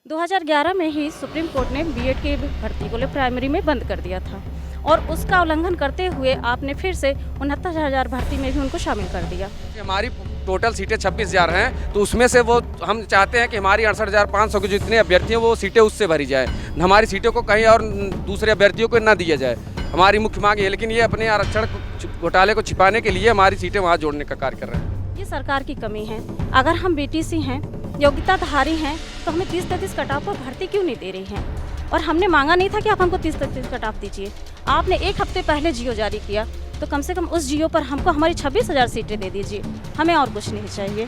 2011 में ही supreme court ने BEd की भर्ती को प्राइमरी में बंद कर दिया था और उसका उल्लंघन करते हुए आपने फिर से 69,000 भर्ती में भी उनको शामिल कर दिया। हमारी टोटल सीटें 26,000 हैं, तो उसमें से वो हम चाहते हैं कि हमारी 68,500 की जितने अभ्यर्थी हैं वो सीटें उससे भरी जाए। हमारी सीटों को कहीं और दूसरे अभ्यर्थियों को ना दिया जाए, हमारी मुख्य मांग है। लेकिन ये अपने आरक्षण घोटाले को छिपाने के लिए हमारी सीटें वहाँ जोड़ने का कार्य कर रहे हैं। ये सरकार की कमी है। अगर हम बीटीसी हैं, योग्यताधारी हैं, तो हमें 30-33 कटाव पर भर्ती क्यों नहीं दे रही हैं? और हमने मांगा नहीं था कि आप हमको 30-33 कटाव दीजिए। आपने एक हफ्ते पहले जियो जारी किया, तो कम से कम उस जियो पर हमको हमारी 26,000 सीटें दे दीजिए। हमें और कुछ नहीं चाहिए।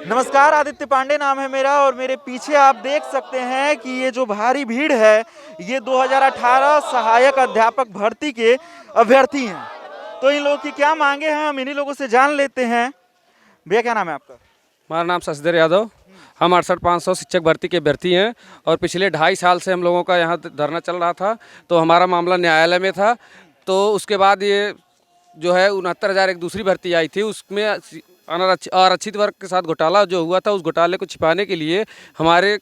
नमस्कार, आदित्य पांडे नाम है मेरा और मेरे पीछे आप देख सकते हैं कि ये जो भारी भीड़ है ये 2018 सहायक अध्यापक भर्ती के अभ्यर्थी हैं। तो इन लोगों की क्या मांगे हैं हम इन्हीं लोगों से जान लेते हैं। भैया क्या नाम है आपका? हमारा नाम शशिधर यादव। हम 68,500 शिक्षक भर्ती के अभ्यर्थी हैं और पिछले 2.5 साल से हम लोगों का यहाँ धरना चल रहा था। तो हमारा मामला न्यायालय में था, तो उसके बाद ये जो है 69,000 एक दूसरी भर्ती आई थी, उसमें आरक्षित वर्ग के साथ घोटाला जो हुआ था, उस घोटाले को छिपाने के लिए हमारे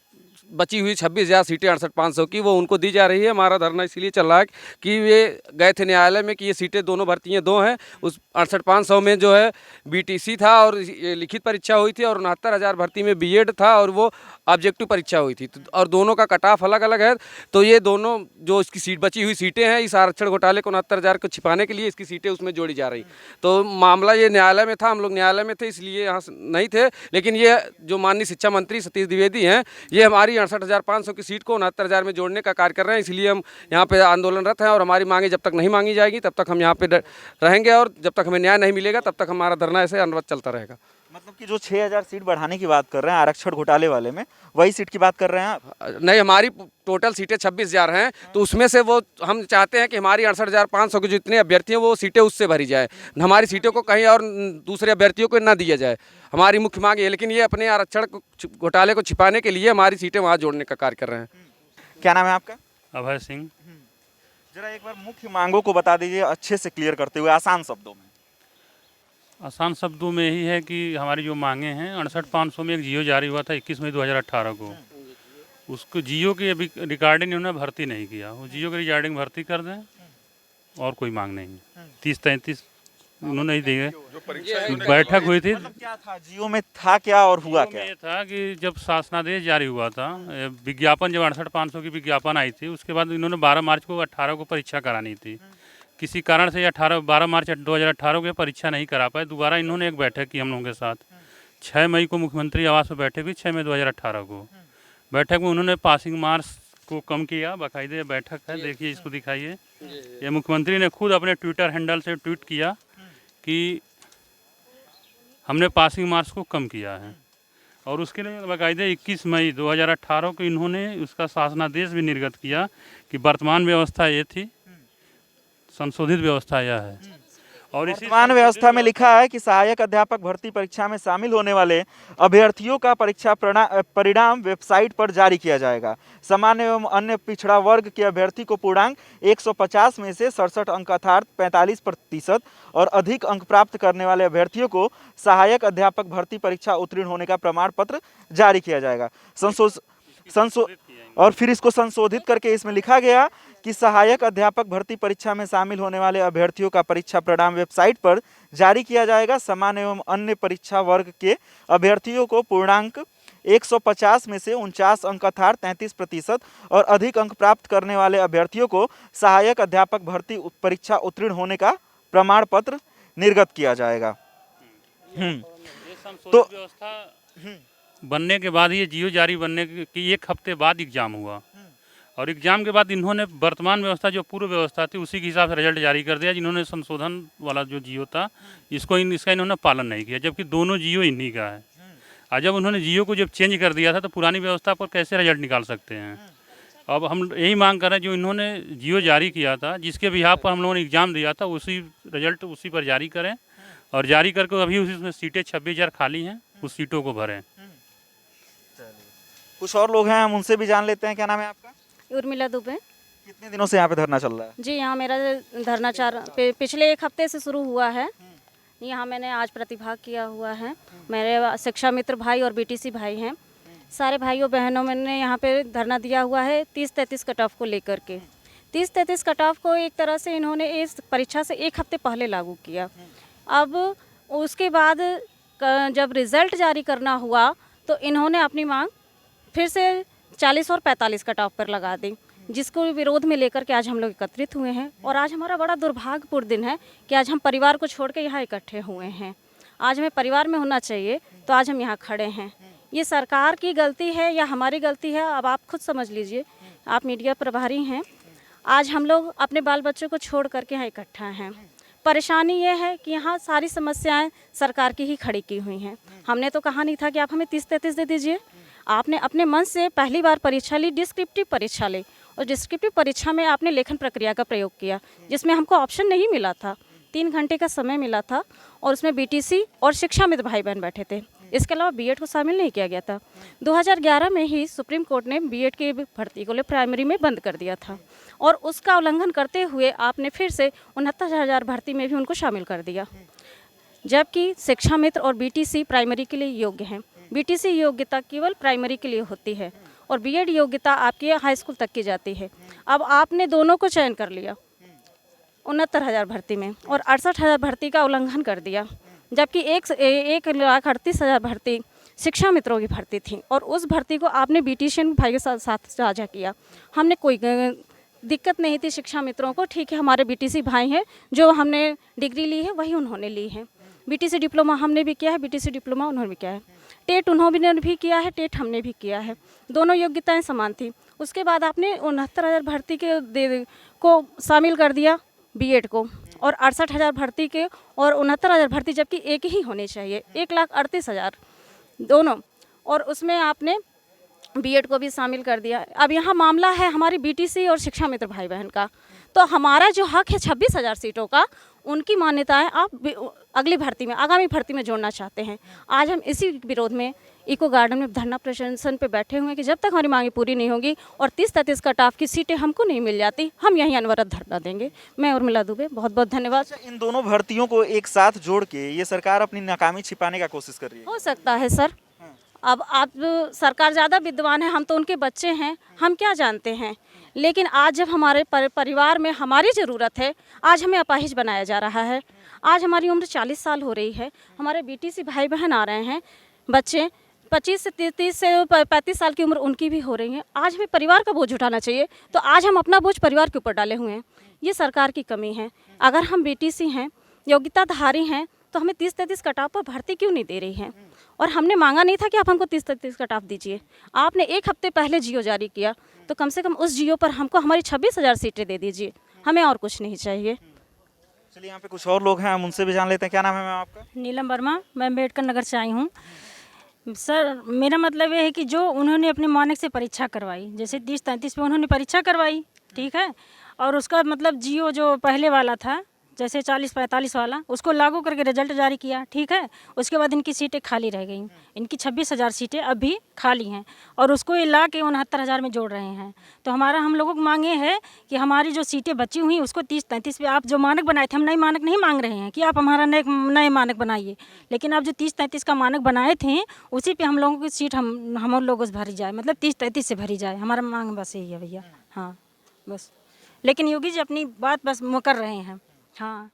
बची हुई 26,000 सीटें 68,500 की वो उनको दी जा रही है। हमारा धरना इसीलिए चल रहा है कि ये गए थे न्यायालय में कि ये सीटें दोनों भर्तियाँ दो हैं। उस 68,500 में जो है बीटीसी था और ये लिखित परीक्षा हुई थी, और 69,000 भर्ती में बीएड था और वो ऑब्जेक्टिव परीक्षा हुई थी, और दोनों का कट ऑफ अलग अलग है। तो ये दोनों जो इसकी सीट बची हुई सीटें हैं, इस आरक्षण घोटाले को 69,000 को छिपाने के लिए इसकी सीटें उसमें जोड़ी जा रही। तो मामला ये न्यायालय में था, हम लोग न्यायालय में थे इसलिए यहाँ नहीं थे। लेकिन ये जो माननीय शिक्षा मंत्री सतीश द्विवेदी हैं, ये हमारी 68,500 की सीट को 69,000 में जोड़ने का कार्य कर रहे हैं। इसलिए हम यहाँ पे आंदोलनरत हैं और हमारी मांगे जब तक नहीं मांगी जाएगी तब तक हम यहाँ पे रहेंगे, और जब तक हमें न्याय नहीं मिलेगा तब तक हमारा धरना ऐसे अनवरत चलता रहेगा। मतलब कि जो 6,000 सीट बढ़ाने की बात कर रहे हैं आरक्षण घोटाले वाले में, वही सीट की बात कर रहे हैं आप? नहीं, हमारी टोटल सीटें 26,000 हैं, तो उसमें से वो हम चाहते हैं कि हमारी 68,500 के जितने अभ्यर्थी हैं वो सीटें उससे भरी जाए, हमारी सीटों को कहीं और दूसरे अभ्यर्थियों को ना दिया जाए। हमारी मुख्य मांग है। लेकिन ये अपने आरक्षण घोटाले को छिपाने के लिए हमारी सीटें वहाँ जोड़ने का कार्य कर रहे हैं। क्या नाम है आपका? अभय सिंह। जरा एक बार मुख्य मांगों को बता दीजिए अच्छे से क्लियर करते हुए, आसान शब्दों में। आसान शब्दों में यही है कि हमारी जो मांगे हैं 68,500 में एक जियो जारी हुआ था 21 मई 2018 को। उसको जियो की अभी रिगार्डिंग उन्होंने भर्ती नहीं किया, वो जियो के रिगार्डिंग भर्ती कर दें और कोई मांग नहीं है। 30-33 उन्होंने ही दिए। बैठक हुई थी। मतलब क्या था जियो में, था क्या और हुआ क्या? ये था कि जब शासनादेश जारी हुआ था, विज्ञापन जब 68,500 की विज्ञापन आई थी, उसके बाद इन्होंने 12 मार्च को 18 को परीक्षा करानी थी। किसी कारण से 12 मार्च 2018 को परीक्षा नहीं करा पाए। दोबारा इन्होंने एक बैठक की हम लोगों के साथ। 6 मई को मुख्यमंत्री आवास में बैठक हुई, 6 मई 2018 को। बैठक में उन्होंने पासिंग मार्क्स को कम किया। बाकायदे बैठक है, देखिए इसको दिखाइए। ये मुख्यमंत्री ने खुद अपने ट्विटर हैंडल से ट्वीट किया कि हमने पासिंग मार्क्स को कम किया है, और उसके लिए बाकायदे 21 मई 2018 को इन्होंने उसका शासनादेश भी निर्गत किया कि वर्तमान व्यवस्था ये थी, संशोधित व्यवस्था यह है। और वर्तमान व्यवस्था में लिखा है कि सहायक अध्यापक भर्ती परीक्षा में शामिल होने वाले अभ्यर्थियों का परीक्षा परिणाम वेबसाइट पर जारी किया जाएगा। सामान्य एवं अन्य पिछड़ा वर्ग के अभ्यर्थी को पूर्णांक 150 में से 67 अंक अर्थात 45% और अधिक अंक प्राप्त करने वाले अभ्यर्थियों को सहायक अध्यापक भर्ती परीक्षा उत्तीर्ण होने का प्रमाण पत्र जारी किया जाएगा। और फिर इसको संशोधित करके इसमें लिखा गया कि सहायक अध्यापक भर्ती परीक्षा में शामिल होने वाले अभ्यर्थियों का परीक्षा परिणाम वेबसाइट पर जारी किया जाएगा। सामान्य एवं अन्य परीक्षा वर्ग के अभ्यर्थियों को पूर्णांक 150 में से 49 अंक अर्थात 33% और अधिक अंक प्राप्त करने वाले अभ्यर्थियों को सहायक अध्यापक भर्ती परीक्षा उत्तीर्ण होने का प्रमाण पत्र निर्गत किया जाएगा। तो व्यवस्था बनने के बाद ये जियो जारी बनने के 1 हफ्ते बाद एग्जाम हुआ, और एग्जाम के बाद इन्होंने वर्तमान व्यवस्था जो पूर्व व्यवस्था थी उसी के हिसाब से रिजल्ट जारी कर दिया। जिन्होंने संशोधन वाला जो जियो था इसका इन्होंने पालन नहीं किया, जबकि दोनों जियो इन्हीं का है। और जब उन्होंने जियो को जब चेंज कर दिया था तो पुरानी व्यवस्था पर कैसे रिजल्ट निकाल सकते हैं। अब हम यही मांग कर रहे हैं, जो इन्होंने जियो जारी किया था, जिसके बिहाफ पर हम लोगों ने एग्ज़ाम दिया था, उसी रिजल्ट उसी पर जारी करें, और जारी करके अभी उसमें सीटें 26,000 खाली हैं, उस सीटों को भरें। कुछ और लोग हैं, हम उनसे भी जान लेते हैं। क्या नाम है आपका? उर्मिला दुबे। कितने दिनों से यहाँ पे धरना चल रहा है? जी, यहाँ मेरा धरना पिछले 1 हफ्ते से शुरू हुआ है। यहाँ मैंने आज प्रतिभाग किया हुआ है। मेरे शिक्षा मित्र भाई और बीटीसी भाई हैं। सारे भाइयों बहनों मैंने यहाँ पे धरना दिया हुआ है 30-33 कट ऑफ को लेकर के। 30-33 कट ऑफ को एक तरह से इन्होंने इस परीक्षा से 1 हफ्ते पहले लागू किया। अब उसके बाद जब रिज़ल्ट जारी करना हुआ तो इन्होंने अपनी मांग फिर से 40 और 45 कट ऑफ पर लगा दी, जिसको विरोध में लेकर के आज हम लोग एकत्रित हुए हैं। और आज हमारा बड़ा दुर्भाग्यपूर्ण दिन है कि आज हम परिवार को छोड़ के यहाँ इकट्ठे हुए हैं। आज हमें परिवार में होना चाहिए, तो आज हम यहाँ खड़े हैं। ये सरकार की गलती है या हमारी गलती है, अब आप खुद समझ लीजिए। आप मीडिया प्रभारी हैं। आज हम लोग अपने बाल बच्चों को छोड़ करके यहाँ इकट्ठा हैं। परेशानी ये है कि यहाँ सारी समस्याएं सरकार की ही खड़ी की हुई हैं। हमने तो कहा नहीं था कि आप हमें 30-33 दे दीजिए। आपने अपने मन से पहली बार परीक्षा ली, डिस्क्रिप्टिव परीक्षा ली, और डिस्क्रिप्टिव परीक्षा में आपने लेखन प्रक्रिया का प्रयोग किया, जिसमें हमको ऑप्शन नहीं मिला था। 3 घंटे का समय मिला था और उसमें बीटीसी और शिक्षा मित्र भाई बहन बैठे थे। इसके अलावा बीएड को शामिल नहीं किया गया था। 2011 में ही सुप्रीम कोर्ट ने बीएड की भर्ती को प्राइमरी में बंद कर दिया था, और उसका उल्लंघन करते हुए आपने फिर से 69,000 भर्ती में भी उनको शामिल कर दिया, जबकि शिक्षा मित्र और बीटीसी प्राइमरी के लिए योग्य हैं। बीटीसी योग्यता केवल प्राइमरी के लिए होती है और बीएड योग्यता आपकी हाई स्कूल तक की जाती है। अब आपने दोनों को चयन कर लिया 69,000 भर्ती में, और 68,000 भर्ती का उल्लंघन कर दिया, जबकि 1,38,000 भर्ती शिक्षा मित्रों की भर्ती थी, और उस भर्ती को आपने बीटीशियन भाई के साथ साझा किया। हमने कोई दिक्कत नहीं थी शिक्षा मित्रों को, ठीक है, हमारे बीटीसी भाई हैं, जो हमने डिग्री ली है वही उन्होंने ली है। बीटीसी डिप्लोमा हमने भी किया है, बीटीसी डिप्लोमा उन्होंने भी किया है, टेट उन्होंने भी किया है, टेट हमने भी किया है। दोनों योग्यताएं समान थी। उसके बाद आपने 69,000 भर्ती को शामिल कर दिया बीएड को, और 68,000 भर्ती के और 69,000 भर्ती, जबकि एक ही होने चाहिए, 1,38,000 दोनों, और उसमें आपने बीएड को भी शामिल कर दिया। अब यहाँ मामला है हमारी बीटीसी और शिक्षा मित्र भाई बहन का, तो हमारा जो हक है 26,000 सीटों का, उनकी मान्यताएं आप अगली भर्ती में, आगामी भर्ती में जोड़ना चाहते हैं। आज हम इसी विरोध में इको गार्डन में धरना प्रदर्शन पे बैठे हुए हैं कि जब तक हमारी मांगे पूरी नहीं होगी और 30-33 कट ऑफ की सीटें हमको नहीं मिल जाती, हम यहीं अनवरत धरना देंगे। मैं उर्मिला दुबे, बहुत बहुत धन्यवाद। इन दोनों भर्तियों को एक साथ जोड़ के ये सरकार अपनी नाकामी छिपाने का कोशिश कर रही है। हो सकता है सर, अब आप सरकार ज़्यादा विद्वान है, हम तो उनके बच्चे हैं, हम क्या जानते हैं। लेकिन आज जब हमारे परिवार में हमारी ज़रूरत है, आज हमें अपाहिज बनाया जा रहा है। आज हमारी उम्र 40 साल हो रही है, हमारे बीटीसी भाई बहन आ रहे हैं, बच्चे 25 से 30 से 35 साल की उम्र उनकी भी हो रही है। आज हमें परिवार का बोझ उठाना चाहिए, तो आज हम अपना बोझ परिवार के ऊपर डाले हुए हैं। ये सरकार की कमी है। अगर हम बीटीसी हैं, योग्यताधारी हैं, तो हमें 30-33 कट ऑफ पर भर्ती क्यों नहीं दे रही हैं? और हमने मांगा नहीं था कि आप हमको 30-33 कट ऑफ दीजिए। आपने 1 हफ्ते पहले जियो जारी किया, तो कम से कम उस जियो पर हमको हमारी 26,000 सीटें दे दीजिए। हमें और कुछ नहीं चाहिए। चलिए, यहाँ पे कुछ और लोग हैं, हम उनसे भी जान लेते हैं। क्या नाम है मैम आपका? नीलम वर्मा, मैं अम्बेडकर नगर से आई हूँ। सर, मेरा मतलब ये है कि जो उन्होंने अपने मानक से परीक्षा करवाई, जैसे 30-33 पे उन्होंने परीक्षा करवाई, ठीक है, और उसका मतलब जियो जो पहले वाला था, जैसे 40-45 वाला, उसको लागू करके रिजल्ट जारी किया, ठीक है। उसके बाद इनकी सीटें खाली रह गई। इनकी 26,000 सीटें अभी खाली हैं, और उसको ये ला के 69,000 में जोड़ रहे हैं। तो हम लोगों को मांगे है कि हमारी जो सीटें बची हुई उसको 30-33 पे आप जो मानक बनाए थे, हम नए मानक नहीं मांग रहे हैं कि आप हमारा नए मानक बनाइए, लेकिन आप जो 30-33 का मानक बनाए थे उसी पर हम लोगों की सीट हम लोगों से भरी जाए, मतलब 30-33 से भरी जाए। हमारा मांग बस यही है भैया। हाँ बस, लेकिन योगी जी अपनी बात बस मुकर रहे हैं। हाँ।